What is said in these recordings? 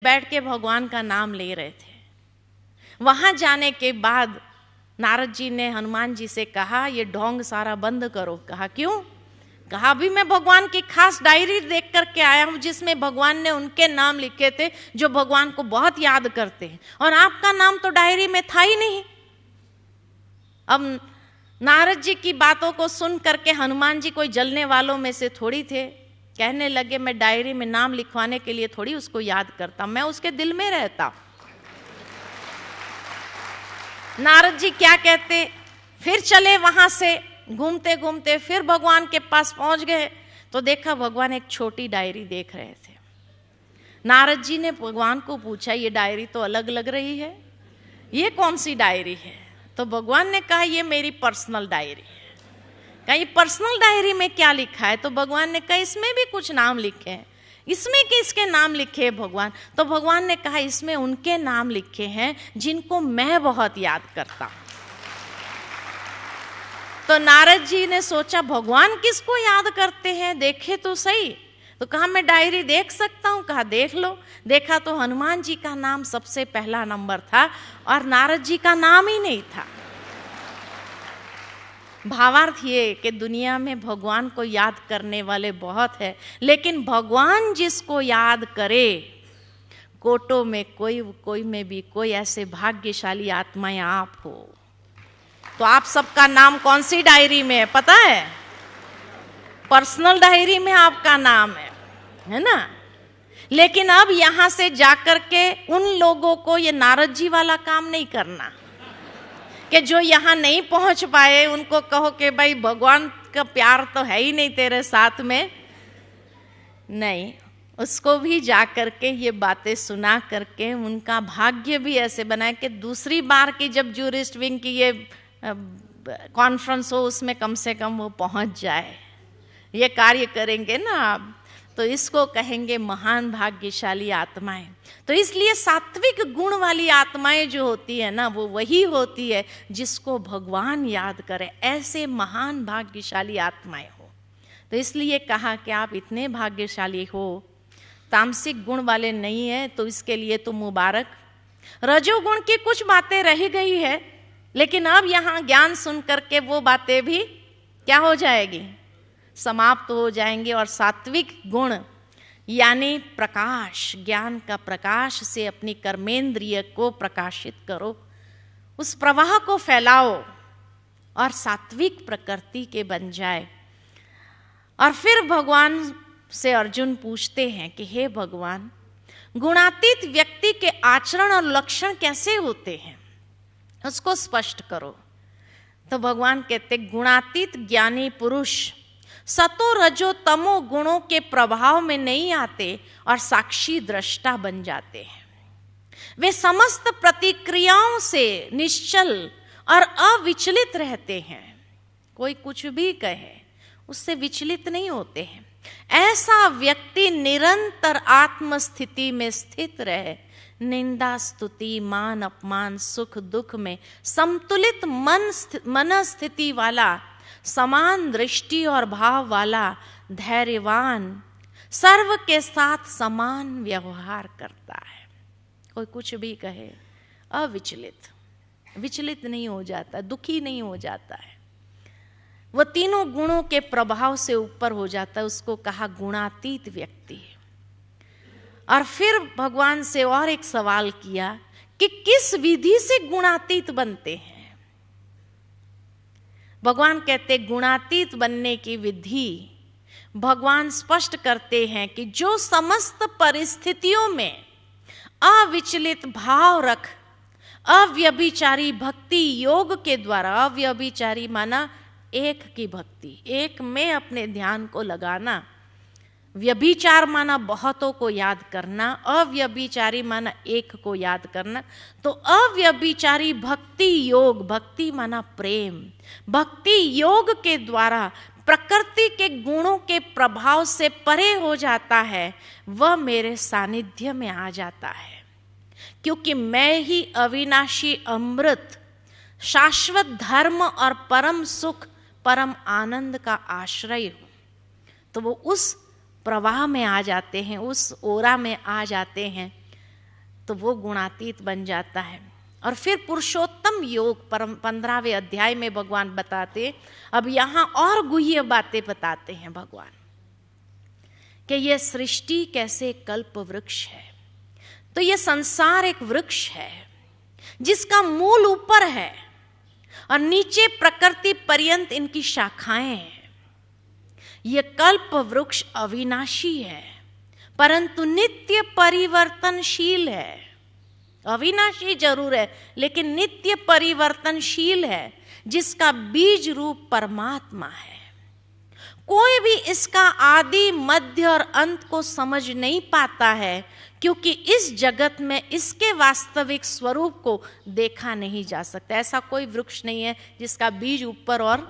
बैठ के भगवान का नाम ले रहे थे। वहां जाने के बाद नारद जी ने हनुमान जी से कहा, ये ढोंग सारा बंद करो। कहा क्यों? कहा अभी मैं भगवान की खास डायरी देख करके आया हूं जिसमें भगवान ने उनके नाम लिखे थे जो भगवान को बहुत याद करते हैं, और आपका नाम तो डायरी में था ही नहीं। अब नारद जी की बातों को सुन करके हनुमान जी कोई जलने वालों में से थोड़ी थे। कहने लगे मैं डायरी में नाम लिखवाने के लिए थोड़ी उसको याद करता, मैं उसके दिल में रहता। नारद जी क्या कहते, फिर चले वहां से घूमते घूमते फिर भगवान के पास पहुंच गए तो देखा भगवान एक छोटी डायरी देख रहे थे। नारद जी ने भगवान को पूछा ये डायरी तो अलग लग रही है, ये कौन सी डायरी है? तो भगवान ने कहा ये मेरी पर्सनल डायरी है। कहा ये पर्सनल डायरी में क्या लिखा है? तो भगवान ने कहा इसमें भी कुछ नाम लिखे हैं। इसमें किसके नाम लिखे हैं भगवान? तो भगवान ने कहा इसमें उनके नाम लिखे हैं जिनको मैं बहुत याद करता हूं। तो नारद जी ने सोचा भगवान किसको याद करते हैं, देखे तो सही। तो कहा मैं डायरी देख सकता हूं? कहा देख लो। देखा तो हनुमान जी का नाम सबसे पहला नंबर था और नारद जी का नाम ही नहीं था। भावार्थ ये कि दुनिया में भगवान को याद करने वाले बहुत है, लेकिन भगवान जिसको याद करे, कोटों में कोई में भी कोई ऐसे भाग्यशाली आत्माएं आप हो। तो आप सबका नाम कौन सी डायरी में है पता है? पर्सनल डायरी में आपका नाम है ना। लेकिन अब यहां से जाकर के उन लोगों को ये नारद जी वाला काम नहीं करना कि जो यहाँ नहीं पहुंच पाए उनको कहो कि भाई भगवान का प्यार तो है ही नहीं तेरे साथ में। नहीं, उसको भी जा करके ये बातें सुना करके उनका भाग्य भी ऐसे बनाए कि दूसरी बार की जब जूरिस्ट विंग की ये कॉन्फ्रेंस हो उसमें कम से कम वो पहुंच जाए। ये कार्य करेंगे ना आप तो इसको कहेंगे महान भाग्यशाली आत्माएं। तो इसलिए सात्विक गुण वाली आत्माएं जो होती है ना वो वही होती है जिसको भगवान याद करे। ऐसे महान भाग्यशाली आत्माएं हो। तो इसलिए कहा कि आप इतने भाग्यशाली हो, तामसिक गुण वाले नहीं है तो इसके लिए तो मुबारक। रजोगुण की कुछ बातें रह गई है, लेकिन अब यहाँ ज्ञान सुन करके वो बातें भी क्या हो जाएगी, समाप्त हो जाएंगे। और सात्विक गुण यानी प्रकाश, ज्ञान का प्रकाश से अपनी कर्मेंद्रिय को प्रकाशित करो, उस प्रवाह को फैलाओ और सात्विक प्रकृति के बन जाए। और फिर भगवान से अर्जुन पूछते हैं कि हे भगवान, गुणातीत व्यक्ति के आचरण और लक्षण कैसे होते हैं, उसको स्पष्ट करो। तो भगवान कहते गुणातीत ज्ञानी पुरुष सतो रजो तमो गुणों के प्रभाव में नहीं आते और साक्षी दृष्टा बन जाते हैं। वे समस्त प्रतिक्रियाओं से निश्चल और अविचलित रहते हैं। कोई कुछ भी कहे उससे विचलित नहीं होते हैं। ऐसा व्यक्ति निरंतर आत्मस्थिति में स्थित रहे, निंदा स्तुति मान अपमान सुख दुख में संतुलित मन स्थिति वाला, समान दृष्टि और भाव वाला, धैर्यवान, सर्व के साथ समान व्यवहार करता है। कोई कुछ भी कहे अविचलित, विचलित नहीं हो जाता, दुखी नहीं हो जाता है। वह तीनों गुणों के प्रभाव से ऊपर हो जाता है, उसको कहा गुणातीत व्यक्ति। और फिर भगवान से और एक सवाल किया कि किस विधि से गुणातीत बनते हैं। भगवान कहते गुणातीत बनने की विधि भगवान स्पष्ट करते हैं कि जो समस्त परिस्थितियों में अविचलित भाव रख अव्यभिचारी भक्ति योग के द्वारा, अव्यभिचारी माना एक की भक्ति, एक में अपने ध्यान को लगाना, व्यभिचार माना बहुतों को याद करना, अव्यभिचारी माना एक को याद करना। तो अव्यभिचारी भक्ति योग, भक्ति माना प्रेम, भक्ति योग के द्वारा प्रकृति के गुणों के प्रभाव से परे हो जाता है, वह मेरे सानिध्य में आ जाता है। क्योंकि मैं ही अविनाशी अमृत, शाश्वत धर्म और परम सुख परम आनंद का आश्रय हूं। तो वो उस प्रवाह में आ जाते हैं, उस ओरा में आ जाते हैं तो वो गुणातीत बन जाता है। और फिर पुरुषोत्तम योग 15वें अध्याय में भगवान बताते, अब यहाँ और गुह्य बातें बताते हैं भगवान कि यह सृष्टि कैसे कल्प वृक्ष है। तो यह संसार एक वृक्ष है जिसका मूल ऊपर है और नीचे प्रकृति पर्यंत इनकी शाखाएं हैं। यह कल्प वृक्ष अविनाशी है परंतु नित्य परिवर्तनशील है। अविनाशी जरूर है लेकिन नित्य परिवर्तनशील है, जिसका बीज रूप परमात्मा है। कोई भी इसका आदि मध्य और अंत को समझ नहीं पाता है, क्योंकि इस जगत में इसके वास्तविक स्वरूप को देखा नहीं जा सकता। ऐसा कोई वृक्ष नहीं है जिसका बीज ऊपर और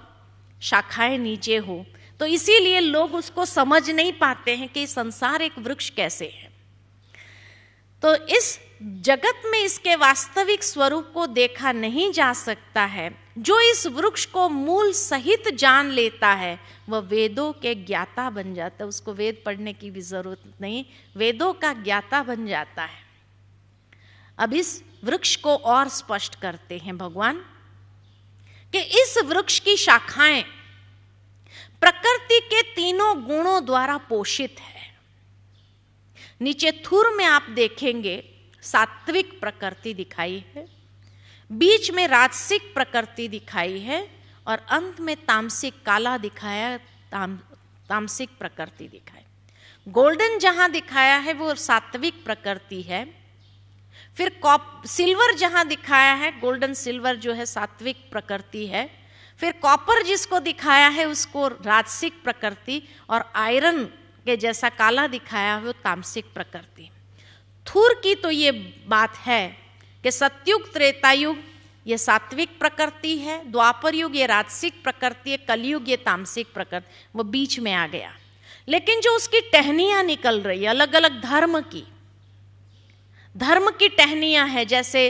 शाखाएं नीचे हो। तो इसीलिए लोग उसको समझ नहीं पाते हैं कि संसार एक वृक्ष कैसे है। तो इस जगत में इसके वास्तविक स्वरूप को देखा नहीं जा सकता है। जो इस वृक्ष को मूल सहित जान लेता है वह वेदों के ज्ञाता बन जाता है। उसको वेद पढ़ने की भी जरूरत नहीं, वेदों का ज्ञाता बन जाता है। अब इस वृक्ष को और स्पष्ट करते हैं भगवान कि इस वृक्ष की शाखाएं प्रकृति के तीनों गुणों द्वारा पोषित है। नीचे थुर में आप देखेंगे सात्विक प्रकृति दिखाई है, बीच में राजसिक प्रकृति दिखाई है और अंत में तामसिक काला दिखाया, तामसिक प्रकृति दिखाई। गोल्डन जहां दिखाया है वो सात्विक प्रकृति है। फिर सिल्वर जहां दिखाया है, गोल्डन सिल्वर जो है सात्विक प्रकृति है। फिर कॉपर जिसको दिखाया है उसको राजसिक प्रकृति, और आयरन के जैसा काला दिखाया है वो तामसिक प्रकृति। थुर की तो ये बात है कि सतयुग त्रेतायुग ये सात्विक प्रकृति है, द्वापर युग ये राजसिक प्रकृति है, कलयुग ये तामसिक प्रकृति, वो बीच में आ गया। लेकिन जो उसकी टहनियां निकल रही है अलग अलग धर्म की टहनियां है, जैसे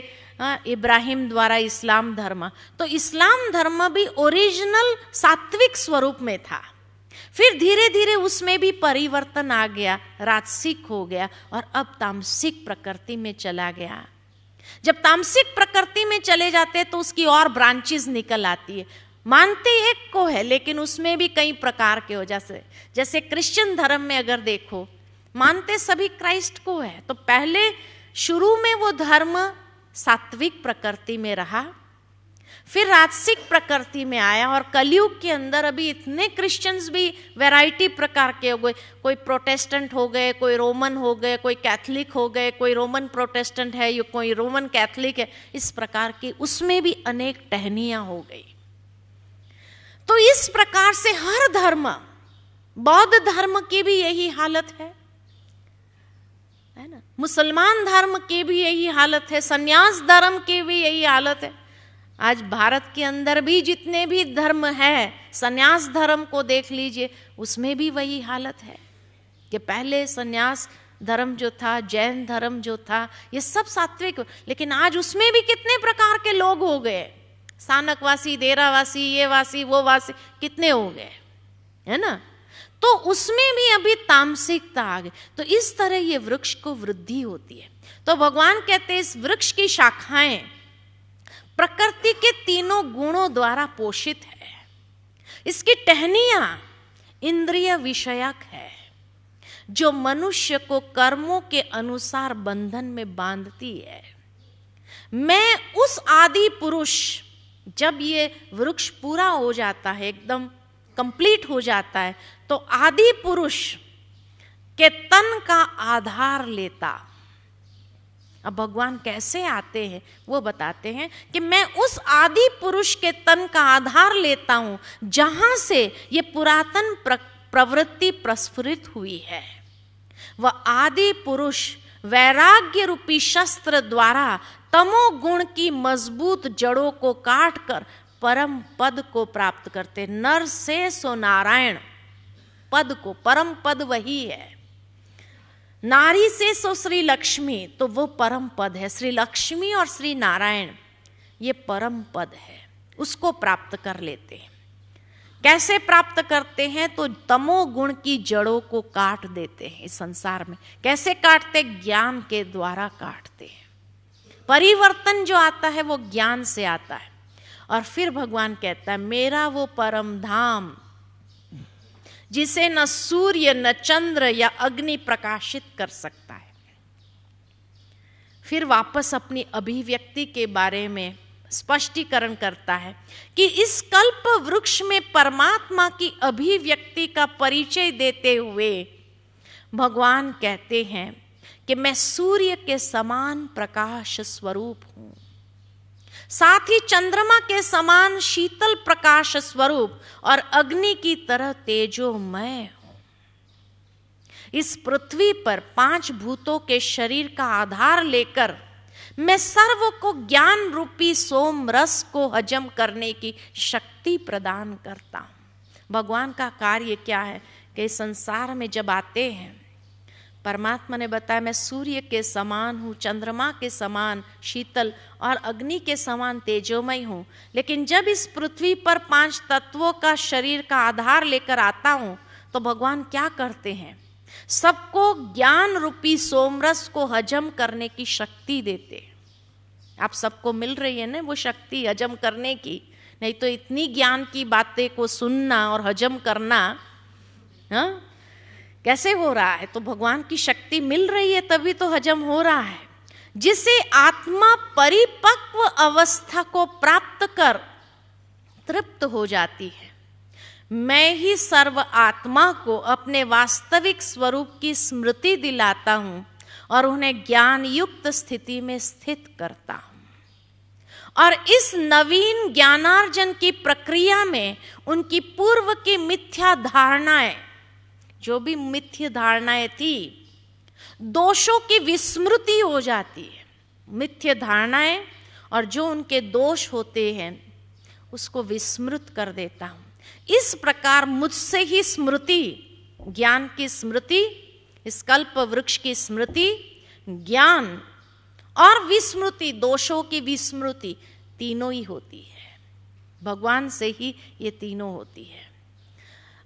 इब्राहिम द्वारा इस्लाम धर्म, तो इस्लाम धर्म भी ओरिजिनल सात्विक स्वरूप में था। फिर धीरे धीरे उसमें भी परिवर्तन आ गया, राजसिक हो गया और अब तामसिक प्रकृति में चला गया। जब तामसिक प्रकृति में चले जाते हैं तो उसकी और ब्रांचेस निकल आती है। मानते एक को है लेकिन उसमें भी कई प्रकार के हो, जैसे क्रिश्चियन धर्म में अगर देखो मानते सभी क्राइस्ट को है। तो पहले शुरू में वो धर्म सात्विक प्रकृति में रहा, फिर राजसिक प्रकृति में आया, और कलयुग के अंदर अभी इतने क्रिश्चियंस भी वैरायटी प्रकार के हो गए। कोई प्रोटेस्टेंट हो गए, कोई रोमन हो गए, कोई कैथलिक हो गए, कोई रोमन प्रोटेस्टेंट है, या कोई रोमन कैथलिक है। इस प्रकार की उसमें भी अनेक टहनियां हो गई। तो इस प्रकार से हर धर्म, बौद्ध धर्म की भी यही हालत है ना, मुसलमान धर्म की भी यही हालत है, सन्यास धर्म की भी यही हालत है। आज भारत के अंदर भी जितने भी धर्म है, सन्यास धर्म को देख लीजिए, उसमें भी वही हालत है कि पहले सन्यास धर्म जो था, जैन धर्म जो था, ये सब सात्विक, लेकिन आज उसमें भी कितने प्रकार के लोग हो गए। सानकवासी, देरावासी, ये वासी, वो वासी, कितने हो गए, है ना। तो उसमें भी अभी तामसिकता आ गई। तो इस तरह ये वृक्ष को वृद्धि होती है। तो भगवान कहते हैं इस वृक्ष की शाखाएं प्रकृति के तीनों गुणों द्वारा पोषित है। इसकी टहनियां इंद्रिय विषयक है, जो मनुष्य को कर्मों के अनुसार बंधन में बांधती है। मैं उस आदि पुरुष, जब ये वृक्ष पूरा हो जाता है, एकदम कंप्लीट हो जाता है, तो आदि पुरुष के तन का आधार लेता। अब भगवान कैसे आते हैं वो बताते हैं कि मैं उस आदि पुरुष के तन का आधार लेता हूं जहां से ये पुरातन प्रवृत्ति प्रस्फुरित हुई है। वह आदि पुरुष वैराग्य रूपी शस्त्र द्वारा तमोगुण की मजबूत जड़ों को काटकर परम पद को प्राप्त करते। नर से सो नारायण पद को, परम पद वही है। नारी से सो श्री लक्ष्मी, तो वो परम पद है। श्री लक्ष्मी और श्री नारायण ये परम पद है, उसको प्राप्त कर लेते हैं। कैसे प्राप्त करते हैं? तो तमोगुण की जड़ों को काट देते हैं इस संसार में। कैसे काटते? ज्ञान के द्वारा काटते हैं। परिवर्तन जो आता है वो ज्ञान से आता है। और फिर भगवान कहता है, मेरा वो परम धाम जिसे न सूर्य न चंद्र या अग्नि प्रकाशित कर सकता है। फिर वापस अपनी अभिव्यक्ति के बारे में स्पष्टीकरण करता है कि इस कल्प वृक्ष में परमात्मा की अभिव्यक्ति का परिचय देते हुए भगवान कहते हैं कि मैं सूर्य के समान प्रकाश स्वरूप हूं, साथ ही चंद्रमा के समान शीतल प्रकाश स्वरूप और अग्नि की तरह तेजोमय हूं। इस पृथ्वी पर 5 भूतों के शरीर का आधार लेकर मैं सर्व को ज्ञान रूपी सोम रस को हजम करने की शक्ति प्रदान करता हूं। भगवान का कार्य क्या है कि संसार में जब आते हैं, परमात्मा ने बताया मैं सूर्य के समान हूँ, चंद्रमा के समान शीतल और अग्नि के समान तेजोमय हूँ। लेकिन जब इस पृथ्वी पर 5 तत्वों का शरीर का आधार लेकर आता हूँ तो भगवान क्या करते हैं? सबको ज्ञान रूपी सोमरस को हजम करने की शक्ति देते। आप सबको मिल रही है ना वो शक्ति हजम करने की? नहीं तो इतनी ज्ञान की बातें को सुनना और हजम करना कैसे हो रहा है? तो भगवान की शक्ति मिल रही है तभी तो हजम हो रहा है, जिसे आत्मा परिपक्व अवस्था को प्राप्त कर तृप्त हो जाती है। मैं ही सर्व आत्मा को अपने वास्तविक स्वरूप की स्मृति दिलाता हूं और उन्हें ज्ञान युक्त स्थिति में स्थित करता हूं। और इस नवीन ज्ञानार्जन की प्रक्रिया में उनकी पूर्व की मिथ्या धारणाएं, जो भी मिथ्या धारणाएं थी, दोषों की विस्मृति हो जाती है। मिथ्या धारणाएं और जो उनके दोष होते हैं उसको विस्मृत कर देता हूं। इस प्रकार मुझसे ही स्मृति, ज्ञान की स्मृति, इस कल्प वृक्ष की स्मृति, ज्ञान और विस्मृति, दोषों की विस्मृति, तीनों ही होती है। भगवान से ही ये तीनों होती है।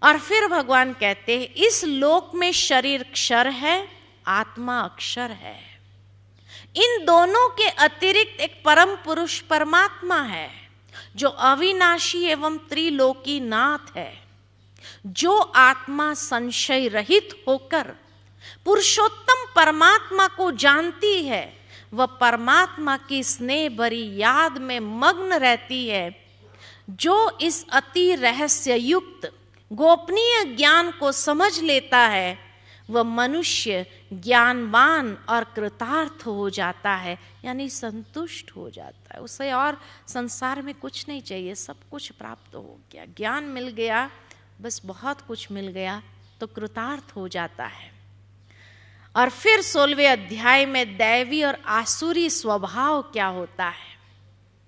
और फिर भगवान कहते हैं इस लोक में शरीर क्षर है, आत्मा अक्षर है। इन दोनों के अतिरिक्त एक परम पुरुष परमात्मा है जो अविनाशी एवं त्रिलोकी नाथ है। जो आत्मा संशय रहित होकर पुरुषोत्तम परमात्मा को जानती है, वह परमात्मा की स्नेह भरी याद में मग्न रहती है। जो इस अति रहस्य युक्त गोपनीय ज्ञान को समझ लेता है, वह मनुष्य ज्ञानवान और कृतार्थ हो जाता है, यानी संतुष्ट हो जाता है। उसे और संसार में कुछ नहीं चाहिए, सब कुछ प्राप्त हो गया, ज्ञान मिल गया, बस बहुत कुछ मिल गया तो कृतार्थ हो जाता है। और फिर 16वें अध्याय में दैवी और आसुरी स्वभाव क्या होता है,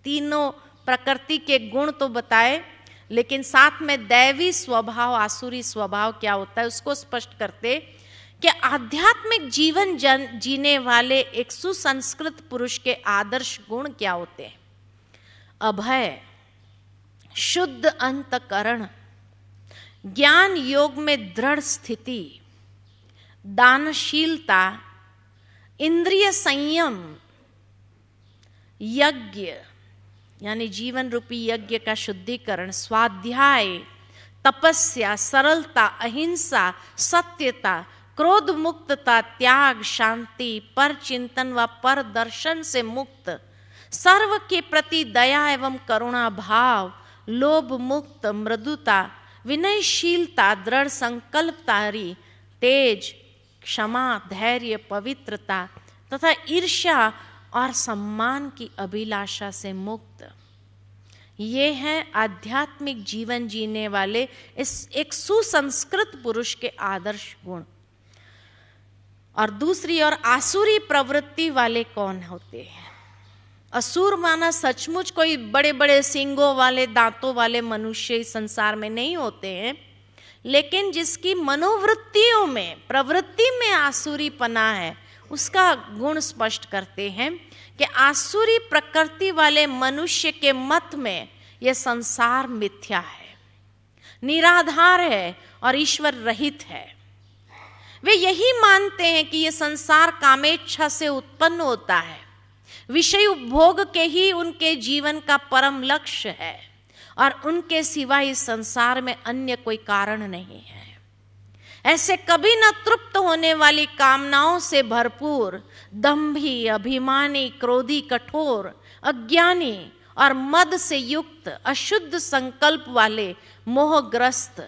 तीनों प्रकृति के गुण तो बताए, लेकिन साथ में दैवी स्वभाव आसुरी स्वभाव क्या होता है उसको स्पष्ट करते कि आध्यात्मिक जीवन जीने वाले एक सुसंस्कृत पुरुष के आदर्श गुण क्या होते हैं? अभय, शुद्ध अंतकरण, ज्ञान योग में दृढ़ स्थिति, दानशीलता, इंद्रिय संयम, यज्ञ यानी जीवन रूपी यज्ञ का शुद्धिकरण, स्वाध्याय, तपस्या, सरलता, अहिंसा, सत्यता, क्रोध मुक्तता, त्याग, शांति, पर चिंतन व पर दर्शन से मुक्त, सर्व के प्रति दया एवं करुणा भाव, लोभ मुक्त, मृदुता, विनयशीलता, दृढ़ संकल्पतारी, तेज, क्षमा, धैर्य, पवित्रता तथा ईर्ष्या और सम्मान की अभिलाषा से मुक्त। ये हैं आध्यात्मिक जीवन जीने वाले इस एक सुसंस्कृत पुरुष के आदर्श गुण। और दूसरी ओर आसुरी प्रवृत्ति वाले कौन होते हैं? असुर माना सचमुच कोई बड़े बड़े सींगों वाले, दांतों वाले मनुष्य इस संसार में नहीं होते हैं, लेकिन जिसकी मनोवृत्तियों में, प्रवृत्ति में आसुरी पना है, उसका गुण स्पष्ट करते हैं कि आसुरी प्रकृति वाले मनुष्य के मत में यह संसार मिथ्या है, निराधार है और ईश्वर रहित है। वे यही मानते हैं कि ये संसार कामेच्छा से उत्पन्न होता है, विषय उपभोग के ही उनके जीवन का परम लक्ष्य है और उनके सिवा इस संसार में अन्य कोई कारण नहीं है। ऐसे कभी न तृप्त होने वाली कामनाओं से भरपूर, दंभी, अभिमानी, क्रोधी, कठोर, अज्ञानी और मद से युक्त, अशुद्ध संकल्प वाले, मोहग्रस्त